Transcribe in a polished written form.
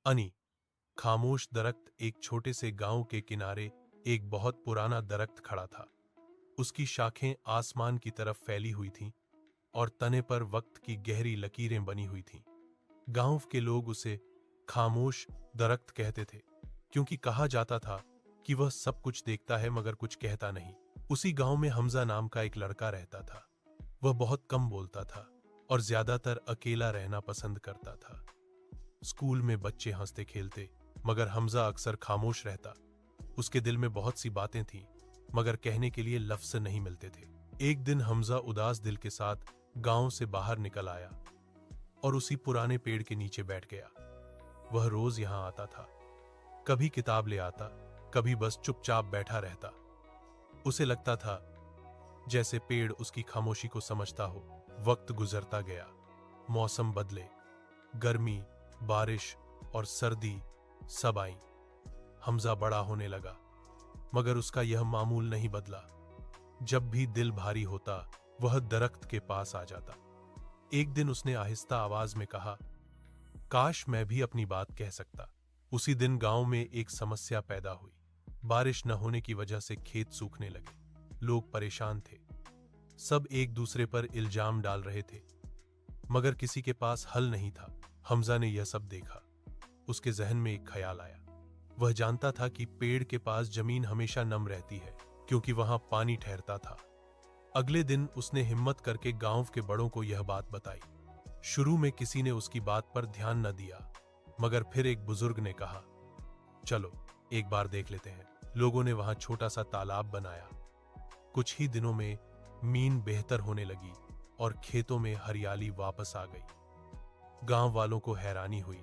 अनी खामोश दरख्त। एक छोटे से गांव के किनारे एक बहुत पुराना दरख्त खड़ा था। उसकी शाखें आसमान की तरफ फैली हुई थीं और तने पर वक्त की गहरी लकीरें बनी हुई थीं। गांव के लोग उसे खामोश दरख्त कहते थे, क्योंकि कहा जाता था कि वह सब कुछ देखता है मगर कुछ कहता नहीं। उसी गांव में हमजा नाम का एक लड़का रहता था। वह बहुत कम बोलता था और ज्यादातर अकेला रहना पसंद करता था। स्कूल में बच्चे हंसते खेलते, मगर हमजा अक्सर खामोश रहता। उसके दिल में बहुत सी बातें थीं, मगर कहने के लिए लफ्ज नहीं मिलते थे। एक दिन हमजा उदास दिल के साथ गांव से बाहर निकल आया और उसी पुराने पेड़ के नीचे बैठ गया। वह रोज यहां आता था, कभी किताब ले आता, कभी बस चुपचाप बैठा रहता। उसे लगता था जैसे पेड़ उसकी खामोशी को समझता हो। वक्त गुजरता गया, मौसम बदले, गर्मी, बारिश और सर्दी सब आई। हमजा बड़ा होने लगा, मगर उसका यह मामूल नहीं बदला। जब भी दिल भारी होता, वह दरख्त के पास आ जाता। एक दिन उसने आहिस्ता आवाज में कहा, काश मैं भी अपनी बात कह सकता। उसी दिन गांव में एक समस्या पैदा हुई। बारिश न होने की वजह से खेत सूखने लगे। लोग परेशान थे। सब एक दूसरे पर इल्जाम डाल रहे थे, मगर किसी के पास हल नहीं था। हमजा ने यह सब देखा। उसके जहन में एक ख्याल आया। वह जानता था कि पेड़ के पास जमीन हमेशा नम रहती है, क्योंकि वहां पानी ठहरता था। अगले दिन उसने हिम्मत करके गांव के बड़ों को यह बात बताई। शुरू में किसी ने उसकी बात पर ध्यान न दिया, मगर फिर एक बुजुर्ग ने कहा, चलो एक बार देख लेते हैं। लोगों ने वहां छोटा सा तालाब बनाया। कुछ ही दिनों में मीन बेहतर होने लगी और खेतों में हरियाली वापस आ गई। गांव वालों को हैरानी हुई।